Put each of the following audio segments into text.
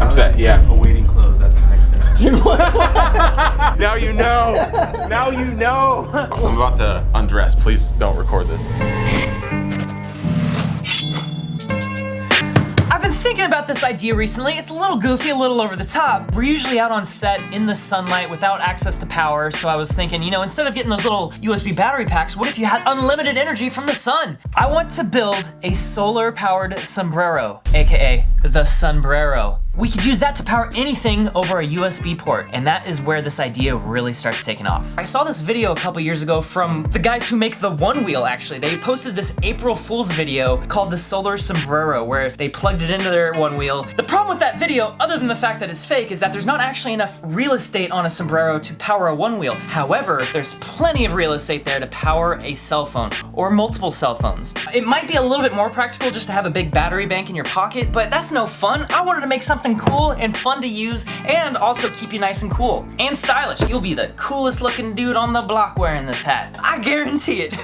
I'm set, yeah. Awaiting close, that's the next step. Dude, what? Now you know! Now you know! I'm about to undress. Please don't record this. I've been thinking about this idea recently. It's a little goofy, a little over the top. We're usually out on set in the sunlight without access to power, so I was thinking, you know, instead of getting those little USB battery packs, what if you had unlimited energy from the sun? I want to build a solar-powered sombrero, aka the Sombrero. We could use that to power anything over a USB port, and that is where this idea really starts taking off. I saw this video a couple years ago from the guys who make the One Wheel, actually. They posted this April Fool's video called the Solar Sombrero, where they plugged it into their One Wheel. The problem with that video, other than the fact that it's fake, is that there's not actually enough real estate on a sombrero to power a One Wheel. However, there's plenty of real estate there to power a cell phone, or multiple cell phones. It might be a little bit more practical just to have a big battery bank in your pocket, but that's no fun. I wanted to make something cool and fun to use and also keep you nice and cool and stylish. You'll be the coolest looking dude on the block wearing this hat. I guarantee it.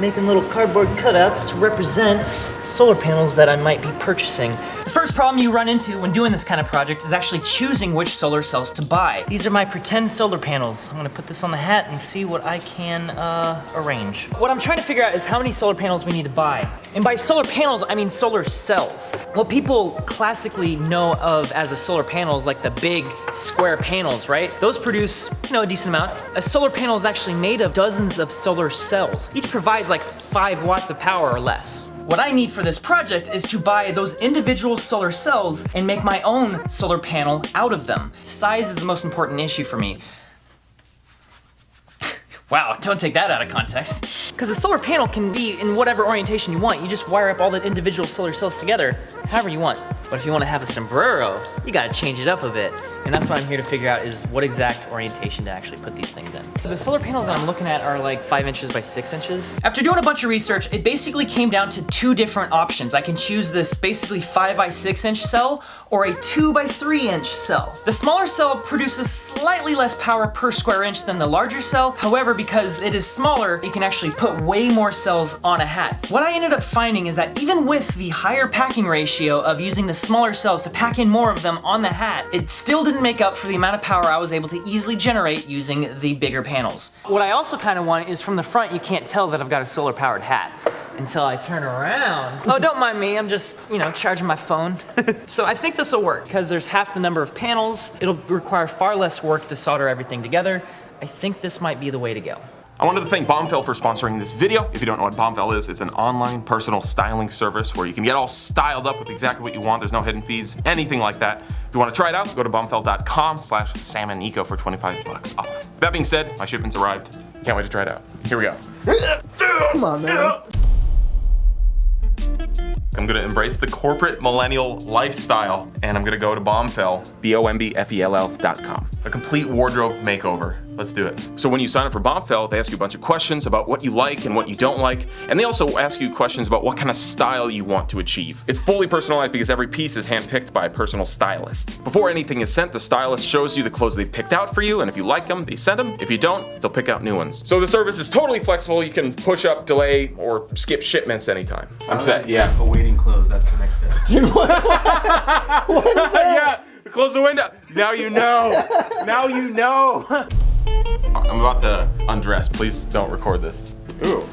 Making little cardboard cutouts to represent solar panels that I might be purchasing. The first problem you run into when doing this kind of project is actually choosing which solar cells to buy. These are my pretend solar panels. I'm gonna put this on the hat and see what I can arrange. What I'm trying to figure out is how many solar panels we need to buy. And by solar panels, I mean solar cells. What people classically know of as a solar panel is like the big square panels, right? Those produce, you know, a decent amount. A solar panel is actually made of dozens of solar cells. Each provides like 5 watts of power or less. What I need for this project is to buy those individual solar cells and make my own solar panel out of them. Size is the most important issue for me. Wow, don't take that out of context. Because a solar panel can be in whatever orientation you want. You just wire up all the individual solar cells together, however you want. But if you want to have a sombrero, you gotta change it up a bit. And that's what I'm here to figure out, is what exact orientation to actually put these things in. The solar panels that I'm looking at are like 5 inches by 6 inches. After doing a bunch of research, it basically came down to 2 different options. I can choose this basically 5 by 6 inch cell or a 2 by 3 inch cell. The smaller cell produces slightly less power per square inch than the larger cell. However, because it is smaller, you can actually put way more cells on a hat. What I ended up finding is that even with the higher packing ratio of using the smaller cells to pack in more of them on the hat, it still didn't make up for the amount of power I was able to easily generate using the bigger panels. What I also kind of want is from the front, you can't tell that I've got a solar powered hat until I turn around. Oh, don't mind me, I'm just, you know, charging my phone. So I think this will work because there's half the number of panels. It'll require far less work to solder everything together. I think this might be the way to go. I wanted to thank Bombfell for sponsoring this video. If you don't know what Bombfell is, it's an online personal styling service where you can get all styled up with exactly what you want. There's no hidden fees, anything like that. If you want to try it out, go to bombfell.com/SamandNico for 25 bucks off. That being said, my shipment's arrived. Can't wait to try it out. Here we go. Come on, man. I'm gonna embrace the corporate millennial lifestyle, and I'm gonna go to Bombfell, BOMBFELL.com. A complete wardrobe makeover. Let's do it. So when you sign up for Bombfell, they ask you a bunch of questions about what you like and what you don't like, and they also ask you questions about what kind of style you want to achieve. It's fully personalized because every piece is handpicked by a personal stylist. Before anything is sent, the stylist shows you the clothes they've picked out for you, and if you like them, they send them. If you don't, they'll pick out new ones. So the service is totally flexible. You can push up, delay, or skip shipments anytime. I'm set, yeah. Awaiting close, that's the next step. Dude, what? What is that? Yeah, close the window. Now you know. Now you know. I'm about to undress. Please don't record this. Ooh.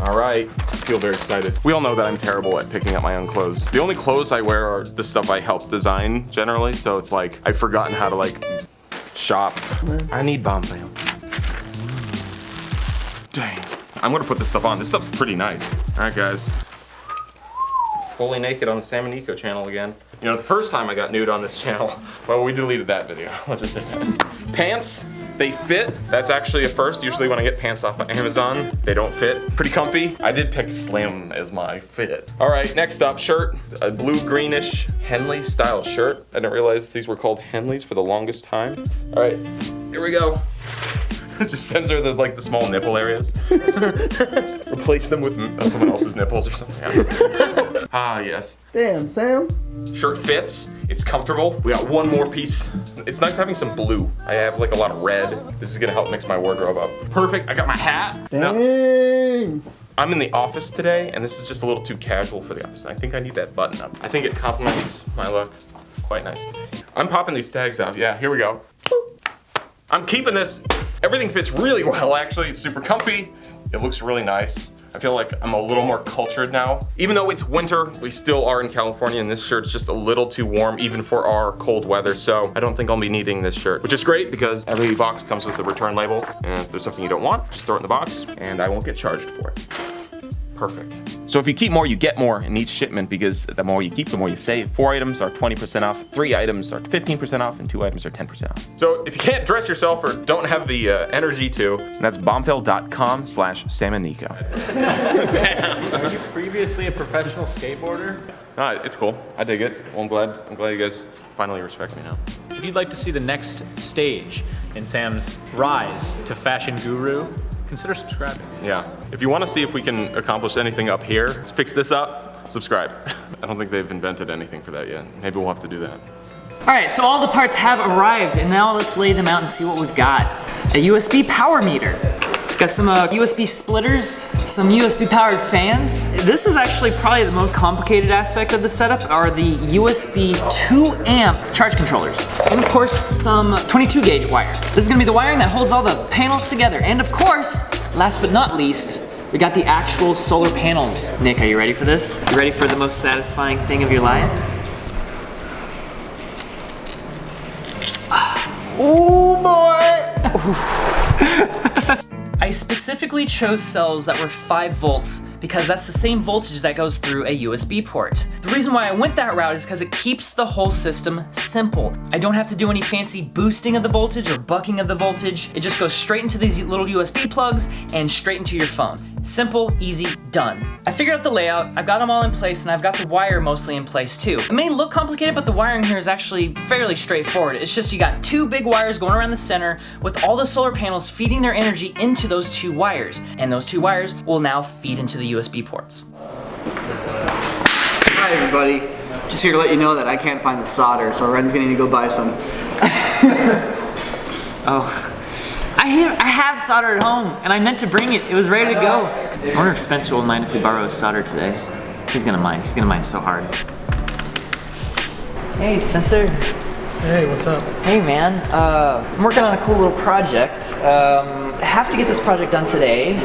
All right. I feel very excited. We all know that I'm terrible at picking up my own clothes. The only clothes I wear are the stuff I help design generally, so it's like I've forgotten how to like shop. I need Bombfell. Dang. I'm gonna put this stuff on. This stuff's pretty nice. All right, guys. Fully naked on the Sam and Nico channel again. You know, the first time I got nude on this channel, well, we deleted that video. Let's just say that. Pants, they fit. That's actually a first. Usually when I get pants off of Amazon, they don't fit. Pretty comfy. I did pick slim as my fit. All right, next up, shirt. A blue greenish Henley style shirt. I didn't realize these were called Henleys for the longest time. All right, here we go. Just censor the like the small nipple areas. Replace them with someone else's nipples or something. Ah, yes. Damn, Sam. Shirt fits. It's comfortable. We got one more piece. It's nice having some blue. I have like a lot of red. This is gonna help mix my wardrobe up. Perfect. I got my hat. Dang. I'm in the office today, and this is just a little too casual for the office. I think I need that button up. I think it complements my look quite nice today. I'm popping these tags off. Yeah, here we go. I'm keeping this. Everything fits really well, actually. It's super comfy. It looks really nice. I feel like I'm a little more cultured now. Even though it's winter, we still are in California, and this shirt's just a little too warm even for our cold weather, so I don't think I'll be needing this shirt, which is great because every box comes with a return label, and if there's something you don't want, just throw it in the box, and I won't get charged for it. Perfect. So if you keep more, you get more in each shipment because the more you keep, the more you save. 4 items are 20% off, 3 items are 15% off, and 2 items are 10% off. So if you can't dress yourself or don't have the energy to, that's bombfell.com/salmonico. Were you previously a professional skateboarder? It's cool. I dig it. Well, I'm glad you guys finally respect me now. If you'd like to see the next stage in Sam's rise to fashion guru, consider subscribing. Yeah. If you want to see if we can accomplish anything up here, fix this up, subscribe. I don't think they've invented anything for that yet. Maybe we'll have to do that. All right, so all the parts have arrived, and now let's lay them out and see what we've got. A USB power meter. Got some USB splitters, some USB powered fans. This is actually probably the most complicated aspect of the setup are the USB 2 amp charge controllers. And of course, some 22 gauge wire. This is gonna be the wiring that holds all the panels together. And of course, last but not least, we got the actual solar panels. Nick, are you ready for this? You ready for the most satisfying thing of your life? Oh boy! I specifically chose cells that were 5 volts because that's the same voltage that goes through a USB port. The reason why I went that route is because it keeps the whole system simple. I don't have to do any fancy boosting of the voltage or bucking of the voltage. It just goes straight into these little USB plugs and straight into your phone. Simple, easy, done. I figured out the layout, I've got them all in place, and I've got the wire mostly in place too. It may look complicated, but the wiring here is actually fairly straightforward. It's just you got 2 big wires going around the center with all the solar panels feeding their energy into those 2 wires. And those 2 wires will now feed into the USB ports. Hi everybody, just here to let you know that I can't find the solder, so Wren's gonna need to go buy some. Oh. I have solder at home, and I meant to bring it. It was ready to go. I wonder if Spencer will mind if we borrow his solder today. He's gonna mind. He's gonna mind so hard. Hey, Spencer. Hey, what's up? Hey, man. I'm working on a cool little project. I have to get this project done today,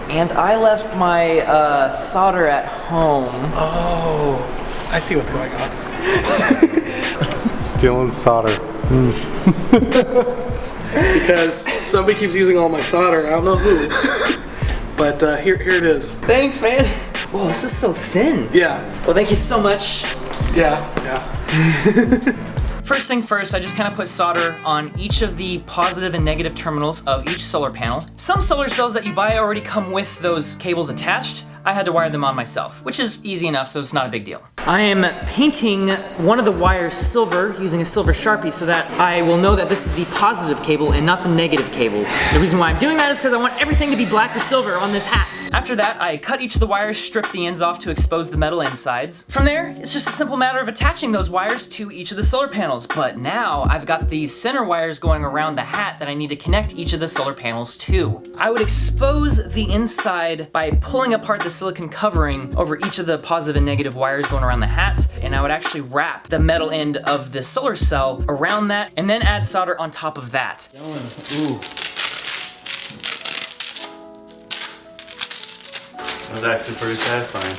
and I left my solder at home. Oh, I see what's going on. Stealing solder. Because somebody keeps using all my solder. I don't know who. But here it is. Thanks, man. Whoa, this is so thin. Yeah. Well, thank you so much. Yeah. First thing first, I just kind of put solder on each of the positive and negative terminals of each solar panel. Some solar cells that you buy already come with those cables attached. I had to wire them on myself, which is easy enough, so it's not a big deal. I am painting one of the wires silver using a silver Sharpie so that I will know that this is the positive cable and not the negative cable. The reason why I'm doing that is because I want everything to be black or silver on this hat. After that, I cut each of the wires, strip the ends off to expose the metal insides. From there, it's just a simple matter of attaching those wires to each of the solar panels. But now, I've got these center wires going around the hat that I need to connect each of the solar panels to. I would expose the inside by pulling apart the silicone covering over each of the positive and negative wires going around the hat, and I would actually wrap the metal end of the solar cell around that, and then add solder on top of that. Ooh. That was actually pretty satisfying.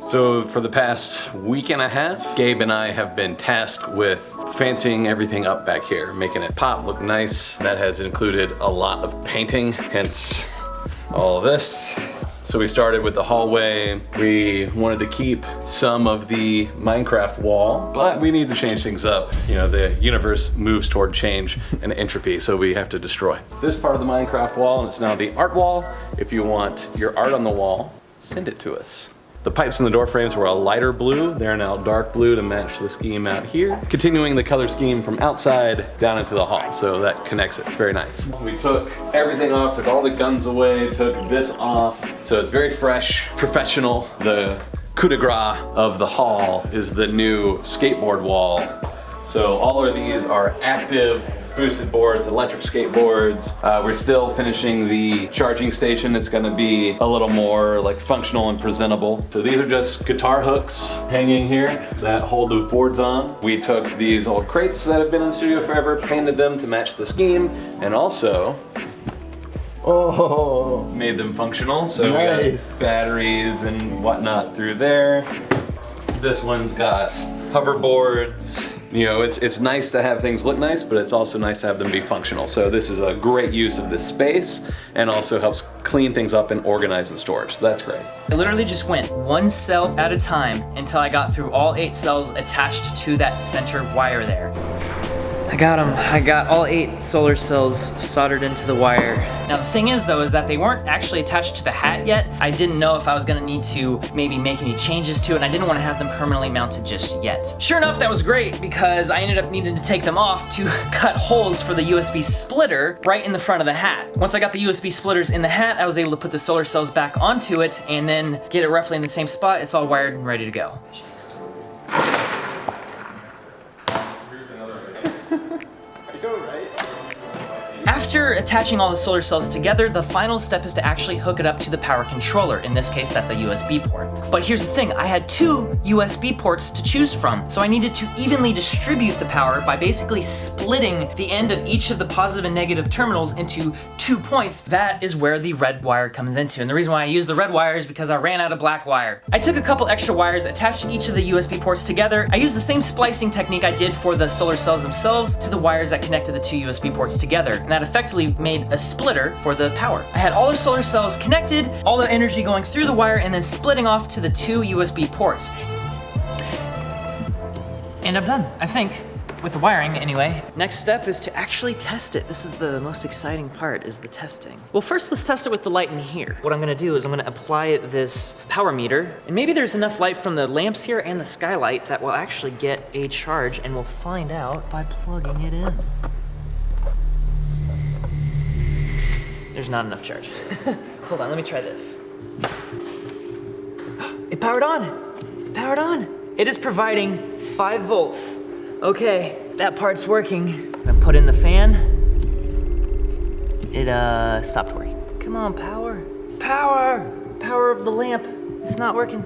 So for the past week and a half, Gabe and I have been tasked with fancying everything up back here, making it pop, look nice. That has included a lot of painting, hence all of this. So we started with the hallway. We wanted to keep some of the Minecraft wall, but we need to change things up. You know, the universe moves toward change and entropy, so we have to destroy this part of the Minecraft wall, and it's now the art wall. If you want your art on the wall, send it to us. The pipes in the door frames were a lighter blue. They're now dark blue to match the scheme out here. Continuing the color scheme from outside down into the hall, so that connects it. It's very nice. We took everything off, took all the guns away, took this off. So it's very fresh, professional. The coup de grace of the hall is the new skateboard wall. So all of these are active boosted boards, electric skateboards. We're still finishing the charging station. It's gonna be a little more like functional and presentable. So these are just guitar hooks hanging here that hold the boards on. We took these old crates that have been in the studio forever, painted them to match the scheme, and also made them functional. So we got batteries and whatnot through there. This one's got hoverboards. You know, it's nice to have things look nice, but it's also nice to have them be functional. So this is a great use of this space and also helps clean things up and organize the storage. So that's great. I literally just went one cell at a time until I got through all 8 cells attached to that center wire there. I got them. I got all 8 solar cells soldered into the wire. Now the thing is though, is that they weren't actually attached to the hat yet. I didn't know if I was gonna need to maybe make any changes to it, and I didn't want to have them permanently mounted just yet. Sure enough, that was great because I ended up needing to take them off to cut holes for the USB splitter right in the front of the hat. Once I got the USB splitters in the hat, I was able to put the solar cells back onto it and then get it roughly in the same spot. It's all wired and ready to go. After attaching all the solar cells together, the final step is to actually hook it up to the power controller. In this case, that's a USB port. But here's the thing, I had 2 USB ports to choose from, so I needed to evenly distribute the power by basically splitting the end of each of the positive and negative terminals into 2 points. That is where the red wire comes into. And the reason why I use the red wire is because I ran out of black wire. I took a couple extra wires, attached each of the USB ports together. I used the same splicing technique I did for the solar cells themselves to the wires that connected the 2 USB ports together. And that effectively made a splitter for the power. I had all the solar cells connected, all the energy going through the wire, and then splitting off to the 2 USB ports. And I'm done, I think. With the wiring anyway. Next step is to actually test it. This is the most exciting part, is the testing. Well, first let's test it with the light in here. What I'm gonna do is I'm gonna apply this power meter, and maybe there's enough light from the lamps here and the skylight that will actually get a charge, and we'll find out by plugging it in. There's not enough charge. Hold on, let me try this. It powered on. It powered on. It is providing 5 volts. Okay, that part's working. I'm gonna put in the fan. It stopped working. Come on, power. Power! Power of the lamp. It's not working.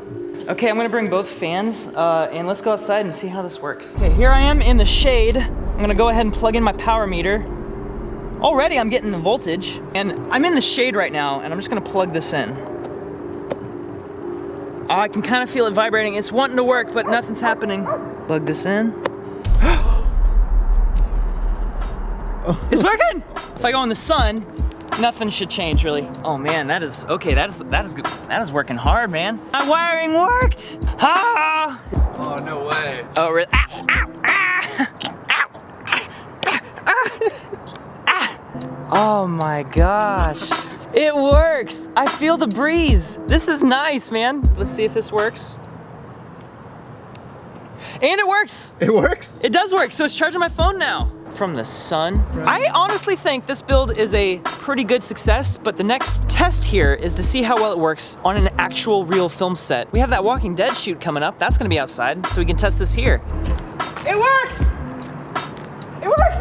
Okay, I'm gonna bring both fans and let's go outside and see how this works. Okay, here I am in the shade. I'm gonna go ahead and plug in my power meter. Already I'm getting the voltage, and I'm in the shade right now, and I'm just gonna plug this in. Oh, I can kind of feel it vibrating. It's wanting to work, but nothing's happening. Plug this in. It's working! If I go in the sun, nothing should change really. Oh man, that is okay. That is good. That is working hard, man. My wiring worked. Ah! Oh, no way. Oh really? Ow! Ow! Ah! Ow! Ah! Oh my gosh. It works. I feel the breeze. This is nice, man. Let's see if this works. And it works. It works? It does work. So it's charging my phone now from the sun. I honestly think this build is a pretty good success, but the next test here is to see how well it works on an actual real film set. We have that Walking Dead shoot coming up. That's gonna be outside, so we can test this here. It works! It works!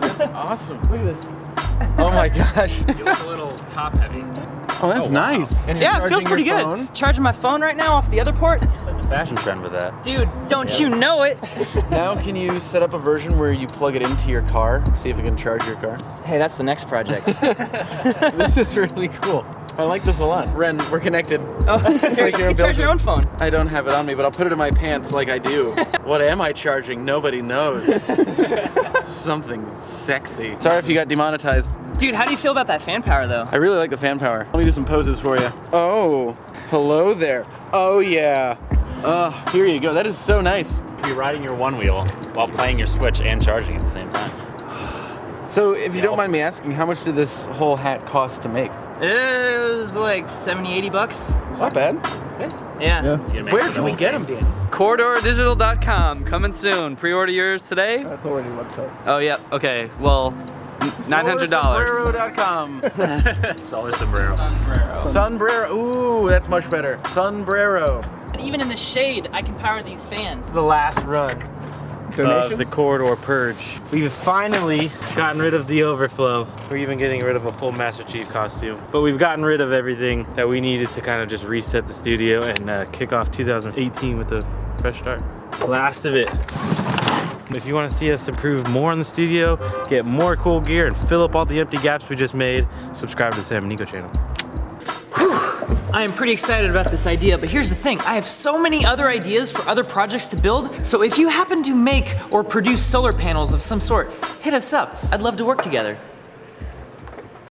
That's awesome. Look at this. Oh my gosh. You look a little top heavy. Oh, that's nice. And you're Yeah, it feels charging pretty your good. phone? Charging my phone right now off the other port. You're setting a fashion trend with that. Dude, don't you know it? Now can you set up a version where you plug it into your car and see if it can charge your car? Hey, that's the next project. This is really cool. I like this a lot. Ren, we're connected. Oh, It's like you're you charge your own phone. I don't have it on me, but I'll put it in my pants like I do. What am I charging? Nobody knows. Something sexy. Sorry if you got demonetized. Dude, how do you feel about that fan power though? I really like the fan power. Let me do some poses for you. Oh, hello there. Oh yeah. Here you go. That is so nice. You're riding your one wheel while playing your Switch and charging at the same time. So if you don't mind me asking, how much did this whole hat cost to make? It was like 70, 80 bucks. It's not bad. Yeah. Where can we get them, Danny? CorridorDigital.com, coming soon. Pre-order yours today? That's already a website. Oh, yeah, okay. Well, $900. Sombrero.com. Solar Sombrero. Sombrero. Ooh, that's much better. Sombrero. And even in the shade, I can power these fans. The last run. of the corridor purge. We've finally gotten rid of the overflow. We're even getting rid of a full Master Chief costume. But we've gotten rid of everything that we needed to kind of just reset the studio and kick off 2018 with a fresh start. Last of it. If you want to see us improve more in the studio, get more cool gear, and fill up all the empty gaps we just made, subscribe to the Sam and Nico channel. I am pretty excited about this idea, but here's the thing. I have so many other ideas for other projects to build, so if you happen to make or produce solar panels of some sort, hit us up. I'd love to work together.